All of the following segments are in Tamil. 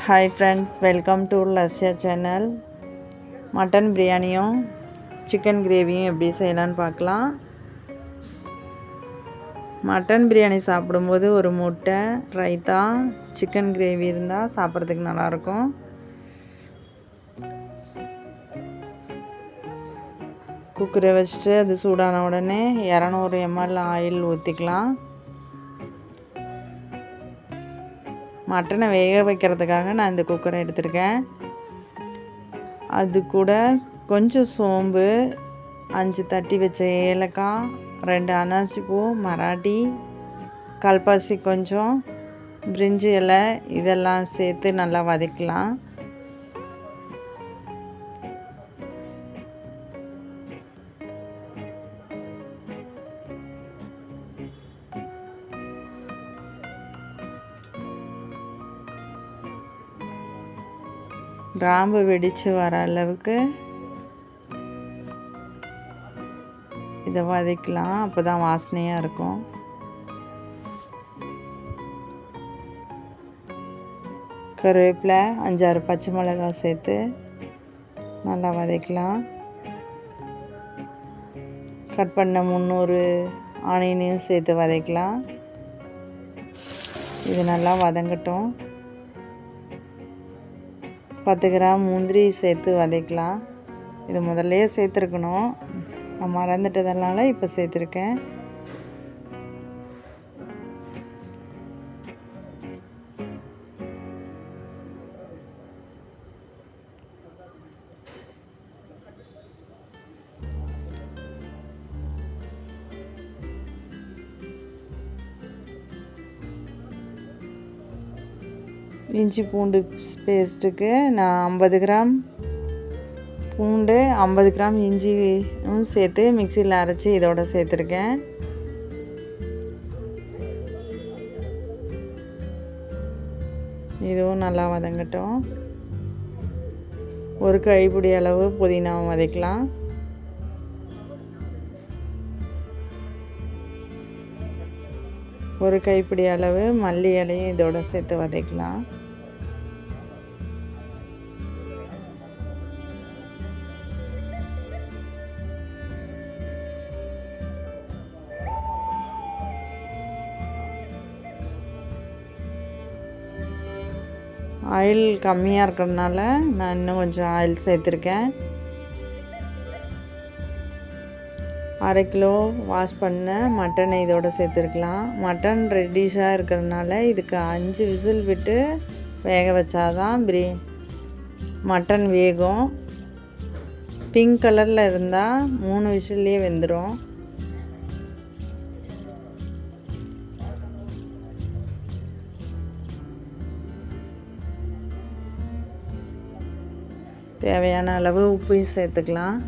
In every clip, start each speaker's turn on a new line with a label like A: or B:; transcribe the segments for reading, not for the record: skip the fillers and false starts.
A: Hi friends, welcome to Lasya channel. Mutton பிரியாணியும் சிக்கன் கிரேவியும் எப்படி செய்யலான்னு பார்க்கலாம். மட்டன் பிரியாணி சாப்பிடும்போது ஒரு முட்டை, ரைத்தா, சிக்கன் கிரேவி இருந்தால் சாப்பிட்றதுக்கு நல்லாயிருக்கும். குக்கரை வச்சுட்டு அது சூடான உடனே 200 ml ஆயில் ஊற்றிக்கலாம். மட்டனை வேக வைக்கிறதுக்காக நான் இந்த குக்கரை எடுத்திருக்கேன். அது கூட கொஞ்சம் சோம்பு, 5 தட்டி வச்ச ஏலக்காய், 2 அன்னாசி பூ, மராட்டி, கல்பாசி கொஞ்சம், பிரிஞ்சி இலை இதெல்லாம் சேர்த்து நல்லா வதக்கலாம். கிராம்பு வெடித்து வர அளவுக்கு இதை வதக்கலாம். அப்போ தான் வாசனையாக இருக்கும். கருவேப்பிலை, 5-6 பச்சை மிளகாய் சேர்த்து நல்லா வதக்கலாம். கட் பண்ண 300 ஆனியனையும் சேர்த்து வதக்கலாம். இது நல்லா வதங்கட்டும். 10 கிராம் முந்திரி சேர்த்து வதக்கலாம். இது முதல்லையே சேர்த்துருக்கணும், நான் மறந்துட்டதுனால இப்போ சேர்த்துருக்கேன். இஞ்சி பூண்டு பேஸ்ட்டுக்கு நான் 50 கிராம் பூண்டு, 50 கிராம் இஞ்சியும் சேர்த்து மிக்சியில் அரைச்சி இதோட சேர்த்துருக்கேன். இதுவும் நல்லா வதங்கட்டும். ஒரு கைப்பிடி அளவு புதினாவும் வதக்கலாம். ஒரு கைப்பிடி அளவு மல்லி இலையும் இதோட சேர்த்து வதக்கலாம். ஆயில் கம்மியாக இருக்கிறதுனால நான் இன்னும் கொஞ்சம் ஆயில் சேர்த்துருக்கேன். 1/2 கிலோ வாஷ் பண்ண மட்டனை இதோடு சேர்த்துருக்கலாம். மட்டன் ரெட்டிஷாக இருக்கிறதுனால இதுக்கு 5 விசில் விட்டு வேக வச்சாதான் மட்டன் வேகும். பிங்க் கலரில் இருந்தால் 3 விசில்லையே வெந்துடும். தேவையான அளவு உப்பையும் சேர்த்துக்கலாம்.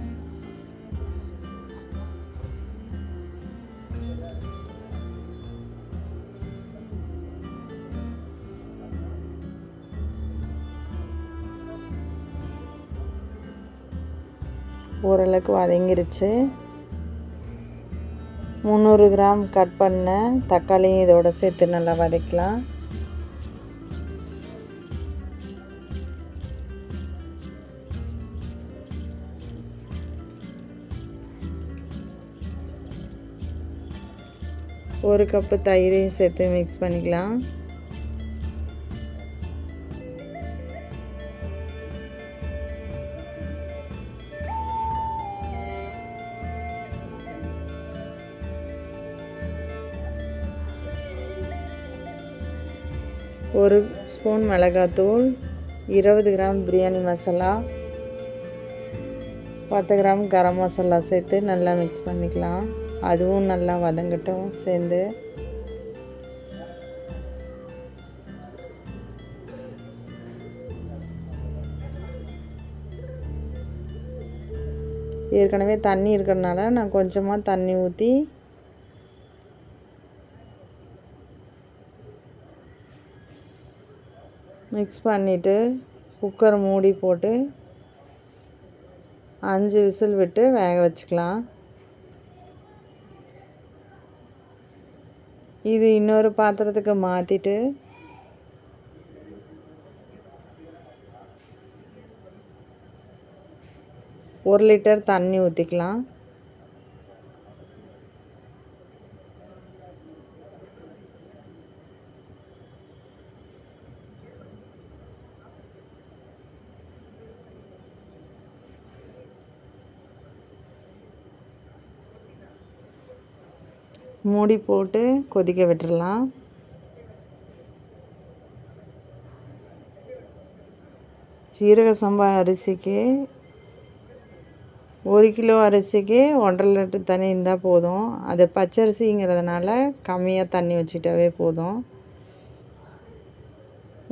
A: ஓரளவுக்கு வதங்கிருச்சு. 300 கிராம் கட் பண்ண தக்காளியும் இதோட சேர்த்து நல்லா வதக்கலாம். ஒரு கப்பு தயிரையும் சேர்த்து மிக்ஸ் பண்ணிக்கலாம். ஒரு ஸ்பூன் மிளகாத்தூள், 20 கிராம் பிரியாணி மசாலா, 10 கிராம் கரம் மசாலா சேர்த்து நல்லா மிக்ஸ் பண்ணிக்கலாம். அதுவும் நல்லா வதங்கட்டும் சேர்ந்து. ஏற்கனவே தண்ணி இருக்கிறதுனால நான் கொஞ்சமாக தண்ணி ஊற்றி மிக்ஸ் பண்ணிவிட்டு குக்கர் மூடி போட்டு 5 விசில் விட்டு வேக வச்சுக்கலாம். இது இன்னொரு பாத்திரத்துக்கு மாற்றிட்டு 1 லிட்டர் தண்ணி ஊற்றிக்கலாம். மூடி போட்டு கொதிக்க விட்டுறலாம். சீரக சம்பா அரிசிக்கு 1 கிலோ அரிசிக்கு 1,5 லிட்டர் தண்ணி இருந்தால் போதும். அது பச்சரிசிங்கிறதுனால கம்மியாக தண்ணி வச்சுட்டாவே போதும்.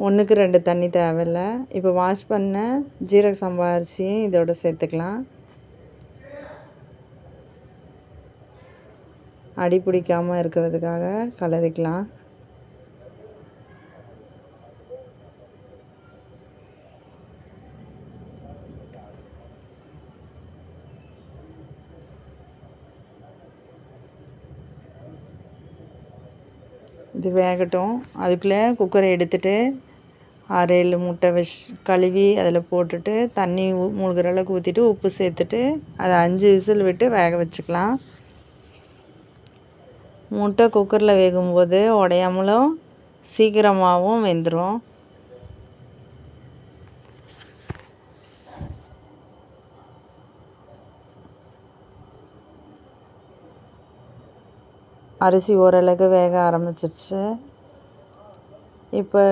A: 1க்கு 2 தண்ணி தேவையில்லை. இப்போ வாஷ் பண்ண ஜீரக சம்பா அரிசியும் இதோட சேர்த்துக்கலாம். அடி பிடிக்காமல் இருக்கிறதுக்காக கலரிக்கலாம். இது வேகட்டும். அதுக்குள்ளே குக்கரை எடுத்துகிட்டு 6-7 முட்டை கழுவி அதில் போட்டுட்டு தண்ணி மூழ்கிற அளவுக்கு ஊற்றிட்டு உப்பு சேர்த்துட்டு அதை 5 விசில் விட்டு வேக வச்சுக்கலாம். முட்டை குக்கரில் வேகும்போது உடையாமலும் சீக்கிரமாகவும் வெந்துடும். அரிசி ஓரளவுக்கு வேக ஆரம்பிச்சிருச்சு. இப்போ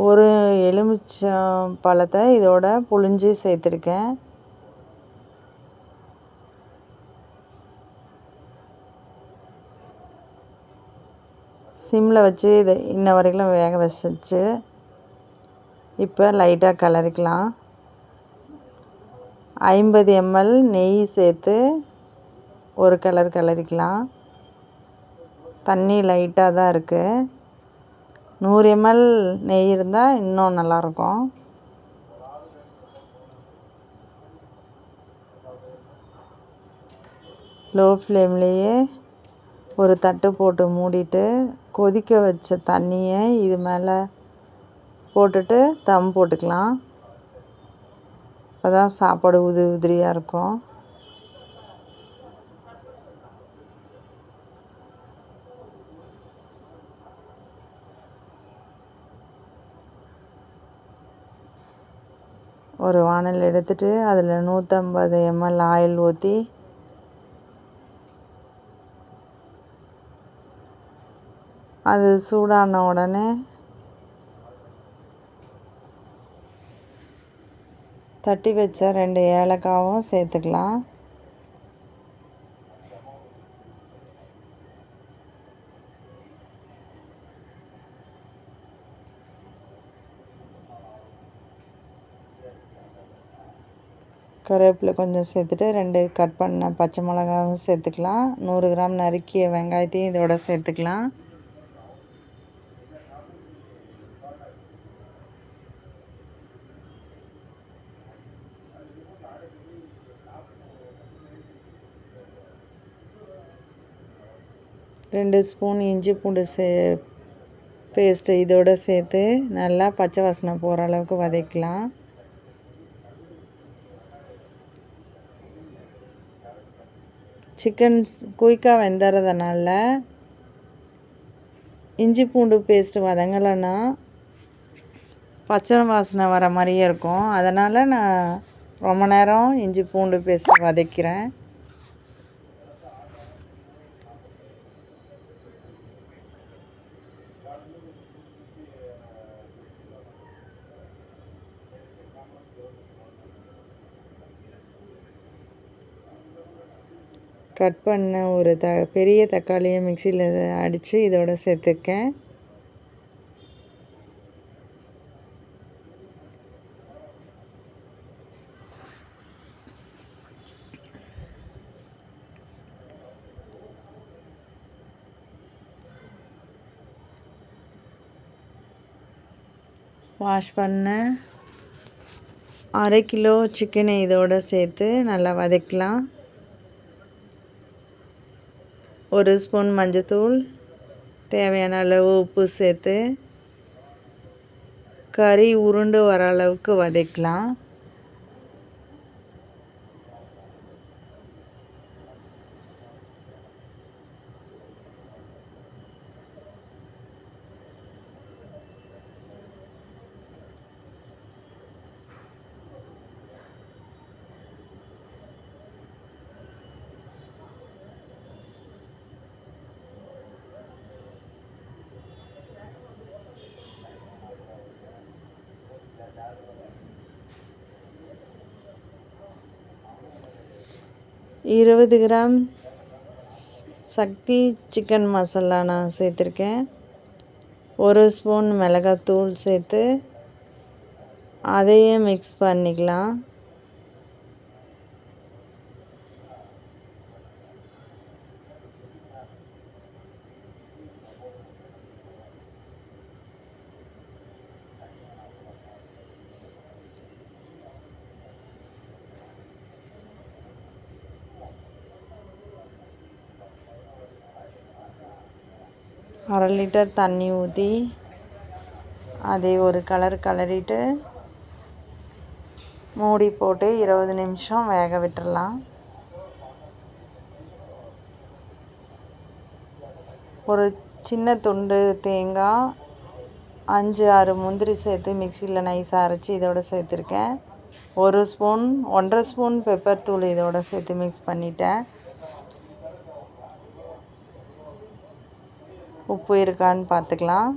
A: ஒரு எலுமிச்சம் பழத்தை இதோட புழிஞ்சு சேர்த்துருக்கேன். சிம்மில் வச்சு இதை இன்ன வரைக்கும் வேக வச்சிச்சு. இப்போ லைட்டாக கிளறிக்கலாம். 50 ml நெய் சேர்த்து ஒரு கிளறிக்கலாம். தண்ணி லைட்டாக தான் இருக்குது. 100 ml நெய் இருந்தால் இன்னும் நல்லாயிருக்கும். லோ ஃப்ளேம்லேயே ஒரு தட்டு போட்டு மூடிட்டு கொதிக்க வச்ச தண்ணியை இது மேலே போட்டுட்டு தம் போட்டுக்கலாம். அப்போ தான் சாப்பாடு உதிரியாக இருக்கும். ஒரு வானல் எடுத்துகிட்டு அதில் 150 ml ஆயில் ஊற்றி அது சூடான உடனே தட்டி வச்ச 2 ஏலக்காவும் சேர்த்துக்கலாம். கருவேப்பிலை கொஞ்சம் சேர்த்துட்டு 2 கட் பண்ண பச்சை மிளகாவும் சேர்த்துக்கலாம். 100 கிராம் நறுக்கிய வெங்காயத்தையும் இதோட சேர்த்துக்கலாம். ரெண்டு ஸ்பூன் இஞ்சி பூண்டு பேஸ்ட்டு இதோட சேர்த்து நல்லா பச்சை வாசனை போகிற அளவுக்கு வதக்கலாம். சிக்கன் குயிக்காக வெந்துறதுனால இஞ்சி பூண்டு பேஸ்ட்டு வதங்கலைன்னா பச்சை வாசனை வர மாதிரியே இருக்கும். அதனால் நான் ரொம்ப நேரம் இஞ்சி பூண்டு பேஸ்ட்டு வதக்கிறேன். கட் பண்ண ஒரு பெரிய தக்காளியை மிக்சியில் அடித்து இதோட சேர்த்துருக்கேன். வாஷ் பண்ண 1/2 கிலோ சிக்கனை இதோட சேர்த்து நல்லா வதக்கலாம். 1 ஸ்பூன் மஞ்சத்தூள், தேவையான அளவு உப்பு சேர்த்து கறி உருண்டு வர அளவுக்கு வதக்கலாம். 20 கிராம் சக்தி சிக்கன் மசாலா நான் சேர்த்துருக்கேன். 1 ஸ்பூன் மிளகாத்தூள் சேர்த்து அதையும் மிக்ஸ் பண்ணிக்கலாம். அரை லிட்டர் தண்ணி ஊற்றி அதை ஒரு கலரிட்டு மூடி போட்டு 20 நிமிஷம் வேக விட்டுறலாம். ஒரு சின்ன துண்டு தேங்காய், 5-6 முந்திரி சேர்த்து மிக்சியில் நைஸாக அரைச்சி இதோடு சேர்த்துருக்கேன். 1.5 ஸ்பூன் பெப்பர் தூள் இதோடு சேர்த்து மிக்ஸ் பண்ணிட்டேன். உப்பு இருக்கான்னு பார்த்துக்கலாம்.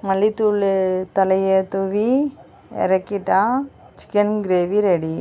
A: மல்லித்தூள் தலையை தூவி இறக்கிட்டா சிக்கன் கிரேவி ரெடி.